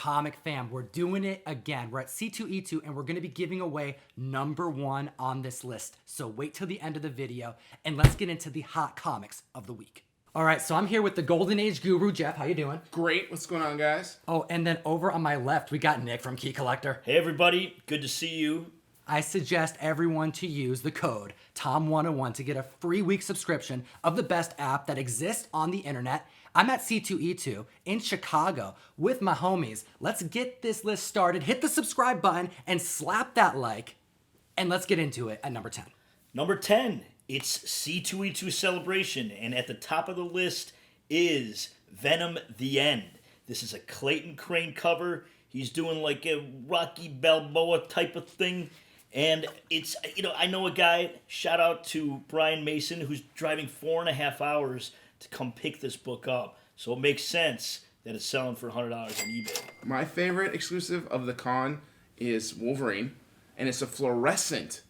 Comic fam, we're doing it again. We're at C2E2 and we're gonna be giving away #1 on this list. So wait till the end of the video and let's get into the hot comics of the week. All right, so I'm here with the Golden Age guru, Jeff. How you doing? Great. What's going on, guys? Oh, and then over on my left, we got Nick from Key Collector. Hey everybody, good to see you. I suggest everyone to use the code TOM101 to get a free week subscription of the best app that exists on the internet. I'm at C2E2 in Chicago with my homies. Let's get this list started. Hit the subscribe button and slap that like. And let's get into it at number 10. Number 10, it's C2E2 Celebration, and at the top of the list is Venom the End. This is a Clayton Crane cover. He's doing like a Rocky Balboa type of thing. And it's, I know a guy, shout out to Brian Mason, who's driving 4.5 hours to come pick this book up. So it makes sense that it's selling for $100 on eBay. My favorite exclusive of the con is Wolverine, and it's a fluorescent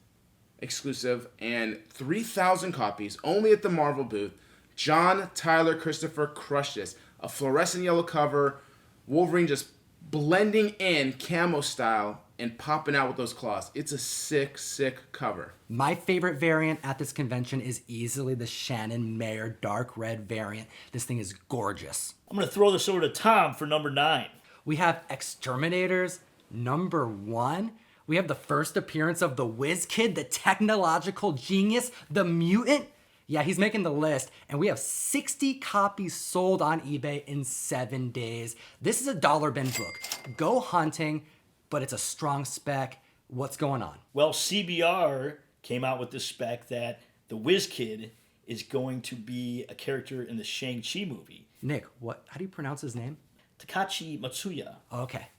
exclusive and 3,000 copies only at the Marvel booth. John Tyler Christopher crushed this. A fluorescent yellow cover, Wolverine just blending in camo style and popping out with those claws. It's a sick, sick cover. My favorite variant at this convention is easily the Shannon Mayer Dark Red variant. This thing is gorgeous. I'm going to throw this over to Tom for number 9. We have Exterminators, number 1. We have the first appearance of the Whiz Kid, the technological genius, the mutant. Yeah, he's making the list. And we have 60 copies sold on eBay in 7 days. This is a dollar bin book. Go hunting, but it's a strong spec. What's going on? Well, CBR came out with this spec that the Whiz Kid is going to be a character in the Shang-Chi movie. Nick, how do you pronounce his name? Takashi Matsuya. Okay.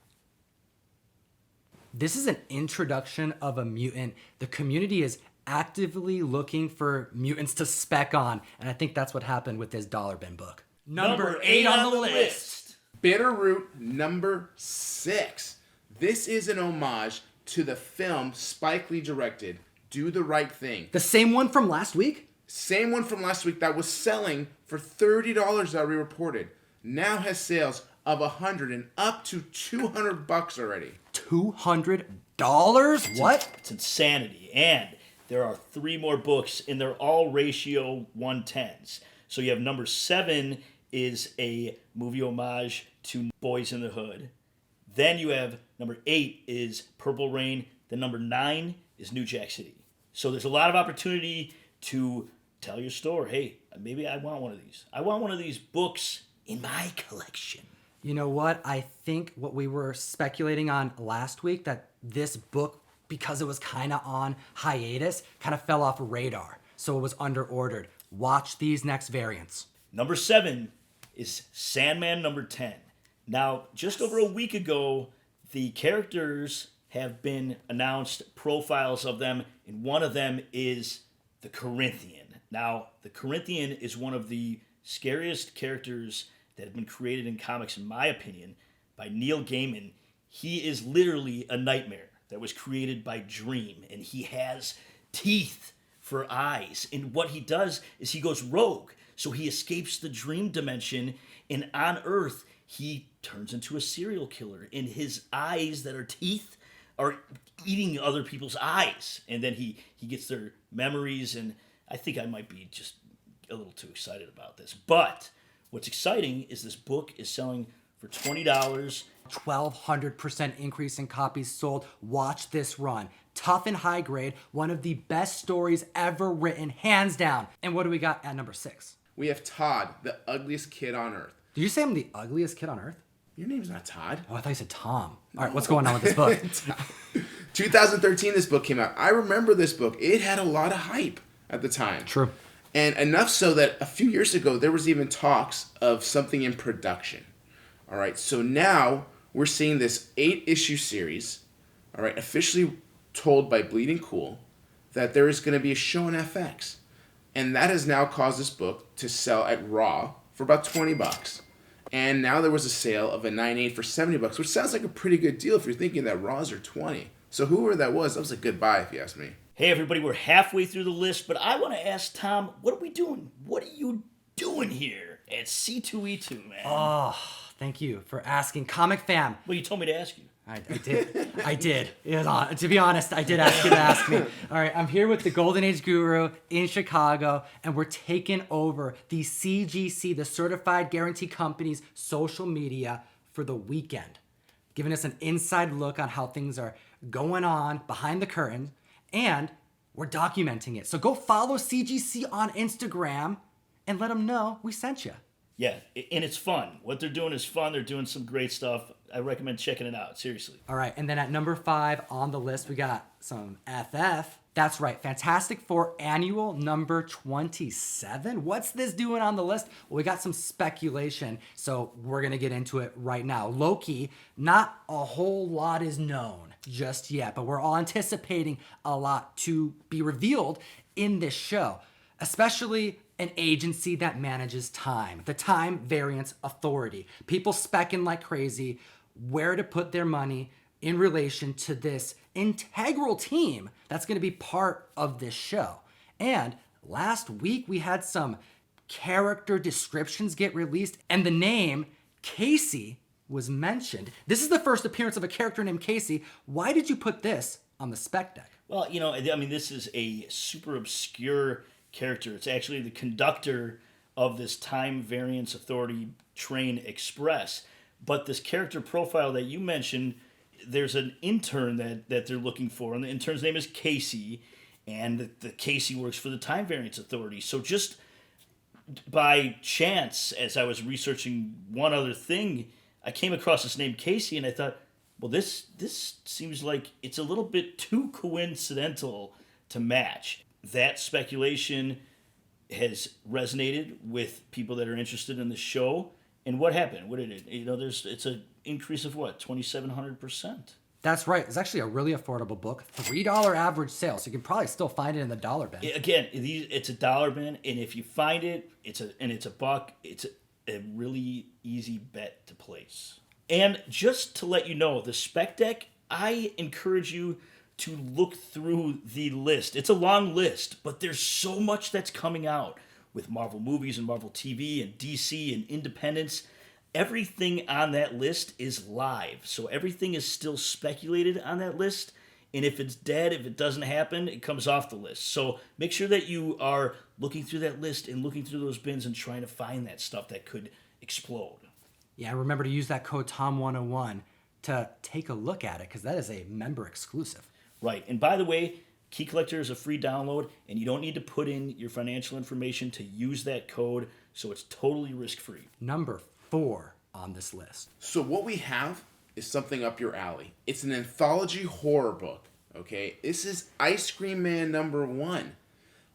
This is an introduction of a mutant. The community is actively looking for mutants to spec on, and I think that's what happened with this dollar bin book. Number 8 on the list. Bitterroot, number 6. This is an homage to the film Spike Lee directed, Do the Right Thing. The same one from last week? Same one from last week that was selling for $30 that we reported. Now has sales of $100 and up to $200 already. $200? What? It's insanity. And there are 3 more books, and they're all ratio 1/10s. So you have number 7 is a movie homage to Boys in the Hood. Then you have number 8 is Purple Rain. Then number 9 is New Jack City. So there's a lot of opportunity to tell your store, hey, maybe I want one of these. I want one of these books in my collection. You know what? I think what we were speculating on last week, that this book, because it was kind of on hiatus, kind of fell off radar. So it was under-ordered. Watch these next variants. Number 7 is Sandman number 10. Now, just over a week ago, the characters have been announced, profiles of them, and one of them is the Corinthian. Now, the Corinthian is one of the scariest characters that have been created in comics, in my opinion, by Neil Gaiman. He is literally a nightmare that was created by Dream, and he has teeth for eyes. And what he does is he goes rogue. So he escapes the dream dimension, and on Earth, he turns into a serial killer, and his eyes that are teeth are eating other people's eyes. And then he gets their memories, and I think I might be just a little too excited about this. But what's exciting is this book is selling for $20. 1,200% increase in copies sold. Watch this run. Tough and high grade, one of the best stories ever written, hands down. And what do we got at number 6? We have Todd, the ugliest kid on Earth. Did you say I'm the ugliest kid on Earth? Your name's not Todd. Oh, I thought you said Tom. All right, what's going on with this book? 2013, this book came out. I remember this book. It had a lot of hype at the time. True. And enough so that a few years ago, there was even talks of something in production. All right, so now we're seeing this 8-issue series, all right, officially told by Bleeding Cool that there is going to be a show on FX. And that has now caused this book to sell at Raw for about $20. And now there was a sale of a 9/8 for $70, which sounds like a pretty good deal if you're thinking that Raws are $20. So whoever that was a good buy if you ask me. Hey everybody, we're halfway through the list, but I want to ask Tom, what are we doing? What are you doing here at C2E2, man? Oh, Thank you for asking. Comic fam, Well, you told me to ask you. I did. I did. To be honest, I did ask you to ask me. All right, I'm here with the Golden Age Guru in Chicago, and we're taking over the CGC, the Certified Guarantee Company's social media for the weekend, giving us an inside look on how things are going on behind the curtain, and we're documenting it. So go follow CGC on Instagram and let them know we sent you. Yeah, and it's fun. What they're doing is fun. They're doing some great stuff. I recommend checking it out, seriously. All right, and then at number 5 on the list, we got some FF. That's right, Fantastic Four Annual number 27. What's this doing on the list? Well, we got some speculation, so we're going to get into it right now. Loki, not a whole lot is known just yet, but we're all anticipating a lot to be revealed in this show, especially an agency that manages time, the Time Variance Authority. People specking like crazy where to put their money in relation to this integral team that's going to be part of this show. And last week we had some character descriptions get released, and the name Casey was mentioned. This is the first appearance of a character named Casey. Why did you put this on the spec deck? Well, this is a super obscure character. It's actually the conductor of this Time Variance Authority train express. But this character profile that you mentioned, there's an intern that they're looking for, and the intern's name is Casey, and the Casey works for the Time Variance Authority. So just by chance, as I was researching one other thing, I came across this name Casey, and I thought, well, this seems like it's a little bit too coincidental to match. That speculation has resonated with people that are interested in the show. And what happened? What did it? It's an increase of what, 2,700%. That's right. It's actually a really affordable book. $3 average sale, so you can probably still find it in the dollar bin. Again, it's a dollar bin, and if you find it, it's a buck. It's a really easy bet to place. And just to let you know, the spec deck, I encourage you to look through the list. It's a long list, but there's so much that's coming out with Marvel movies and Marvel TV and DC and Independence. Everything on that list is live, so everything is still speculated on that list, and if it's dead, if it doesn't happen, it comes off the list. So make sure that you are looking through that list and looking through those bins and trying to find that stuff that could explode. Yeah, remember to use that code TOM101 to take a look at it, because that is a member exclusive. Right, and by the way, Key Collector is a free download, and you don't need to put in your financial information to use that code, so it's totally risk-free. Number 4 on this list. So what we have is something up your alley. It's an anthology horror book, okay? This is Ice Cream Man #1.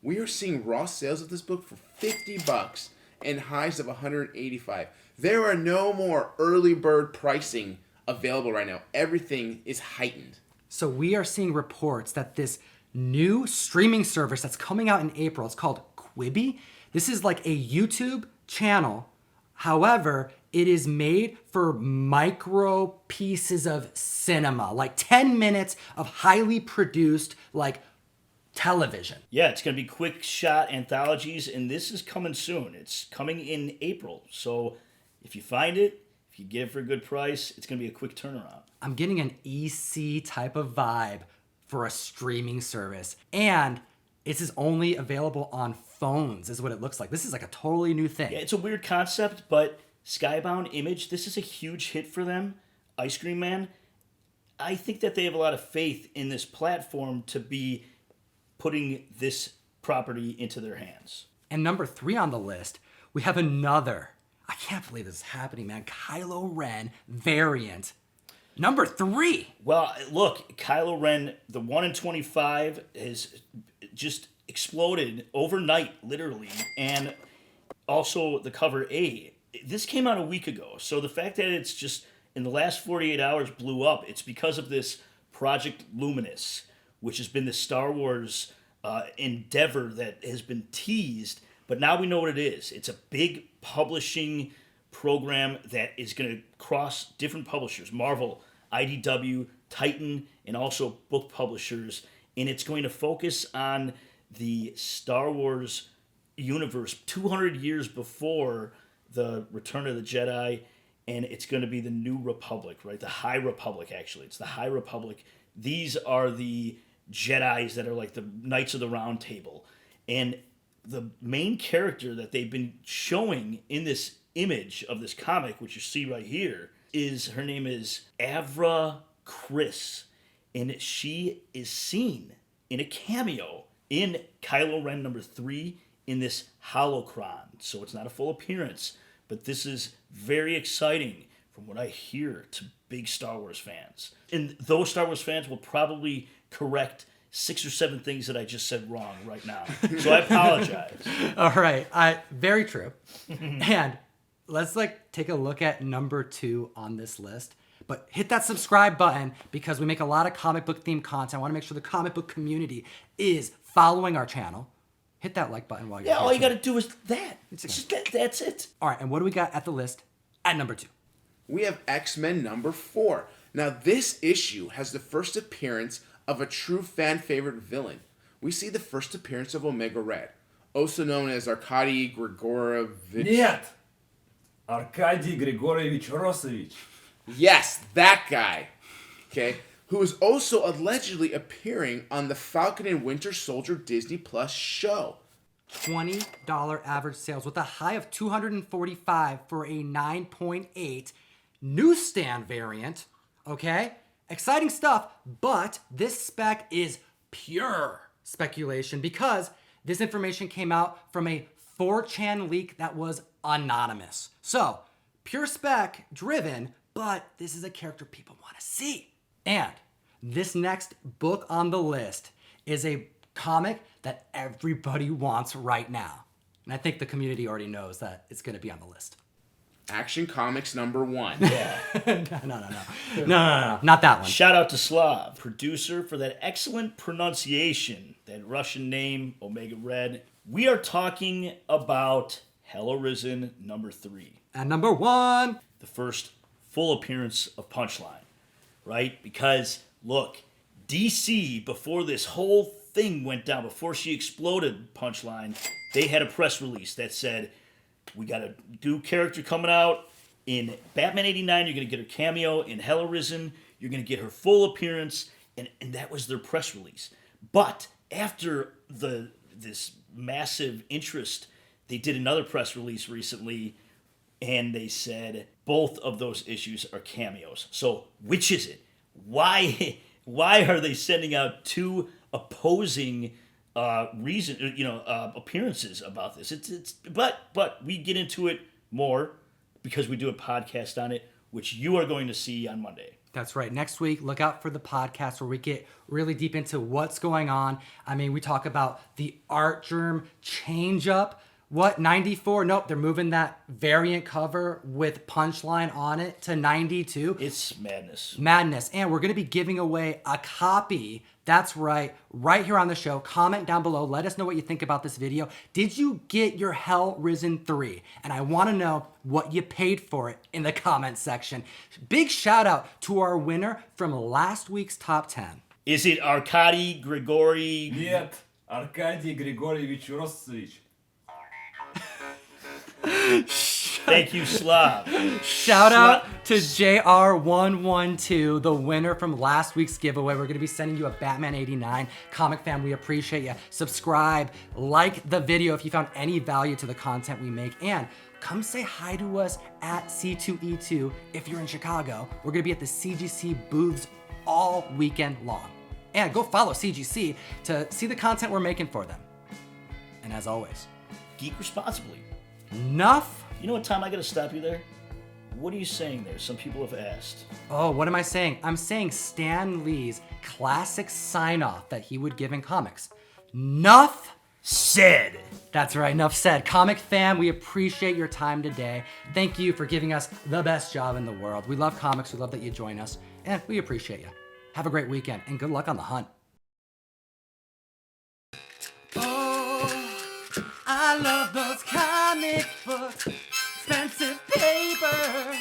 We are seeing raw sales of this book for $50 and highs of $185. There are no more early bird pricing available right now. Everything is heightened. So we are seeing reports that this new streaming service that's coming out in April, it's called Quibi. This is like a YouTube channel. However, it is made for micro pieces of cinema, like 10 minutes of highly produced, like, television. Yeah, it's going to be quick shot anthologies, and this is coming soon. It's coming in April. So if you find it, if you get it for a good price, it's going to be a quick turnaround. I'm getting an EC type of vibe for a streaming service. And this is only available on phones, is what it looks like. This is like a totally new thing. Yeah, it's a weird concept, but Skybound Image, this is a huge hit for them. Ice Cream Man. I think that they have a lot of faith in this platform to be putting this property into their hands. And number 3 on the list, we have another, I can't believe this is happening, man, Kylo Ren Variant. Number 3. Well, look, Kylo Ren, the 1 in 25, has just exploded overnight, literally. And also the cover A. This came out a week ago. So the fact that it's just in the last 48 hours blew up, it's because of this Project Luminous, which has been the Star Wars endeavor that has been teased. But now we know what it is. It's a big publishing program that is going to cross different publishers, Marvel, IDW, Titan, and also book publishers, and it's going to focus on the Star Wars universe 200 years before the Return of the Jedi, and it's going to be the New Republic, right? The High Republic, actually. It's the High Republic. These are the Jedis that are like the Knights of the Round Table. And the main character that they've been showing in this image of this comic, which you see right here, her name is Avra Chris. And she is seen in a cameo in Kylo Ren number 3 in this holocron. So it's not a full appearance, but this is very exciting from what I hear to big Star Wars fans. And those Star Wars fans will probably correct 6 or 7 things that I just said wrong right now. So I apologize. All right. Very true. And let's take a look at number 2 on this list. But hit that subscribe button because we make a lot of comic book themed content. I want to make sure the comic book community is following our channel. Hit that like button while you're here. Yeah, all you got to do is that. It's just that's it. All right, and what do we got at the list at number 2? We have X-Men number 4. Now, this issue has the first appearance of a true fan favorite villain. We see the first appearance of Omega Red, also known as Arkady Grigorovich. Нет! Arkady Grigorovich Rosovich. Yes, that guy. Okay, who is also allegedly appearing on the Falcon and Winter Soldier Disney Plus show. $20 average sales with a high of 245 for a 9.8 newsstand variant. Okay, exciting stuff, but this spec is pure speculation because this information came out from a 4chan leak that was anonymous. So, pure spec driven, but this is a character people want to see. And this next book on the list is a comic that everybody wants right now. And I think the community already knows that it's going to be on the list. Action Comics number 1. No, not that one. Shout out to Slav, producer, for that excellent pronunciation, that Russian name, Omega Red. We are talking about Hell Arisen number 3. And number 1. The first full appearance of Punchline, right? Because, look, DC, before this whole thing went down, before she exploded Punchline, they had a press release that said, we got a new character coming out. In Batman 89, you're going to get her cameo. In Hell Arisen, you're going to get her full appearance. And that was their press release. But after this massive interest, they did another press release recently, and they said both of those issues are cameos. So which is it? Why are they sending out 2 opposing appearances about this? But we get into it more because we do a podcast on it, which you are going to see on Monday. That's right. Next week, look out for the podcast where we get really deep into what's going on. I mean, we talk about the art germ change up. What, 94? Nope, they're moving that variant cover with Punchline on it to 92. It's madness. Madness. And we're going to be giving away a copy. That's right here on the show. Comment down below. Let us know what you think about this video. Did you get your Hell Risen 3? And I want to know what you paid for it in the comment section. Big shout out to our winner from last week's top 10. Is it Arkady Grigory? Нет, Arkady Grigorovich Rosovich. Thank you, Slav. Shout out to JR112, the winner from last week's giveaway. We're going to be sending you a Batman 89 comic fan. We appreciate you. Subscribe, like the video if you found any value to the content we make, and come say hi to us at C2E2 if you're in Chicago. We're going to be at the CGC booths all weekend long. And go follow CGC to see the content we're making for them. And as always, Geek responsibly. enough. You know what, Tom? I got to stop you there. What are you saying there? Some people have asked. Oh, what am I saying? I'm saying Stan Lee's classic sign-off that he would give in comics. Enough Said. That's right, enough said. Comic fam, we appreciate your time today. Thank you for giving us the best job in the world. We love comics, we love that you join us, and we appreciate you. Have a great weekend, and good luck on the hunt. Oh, I love those comic books, expensive paper.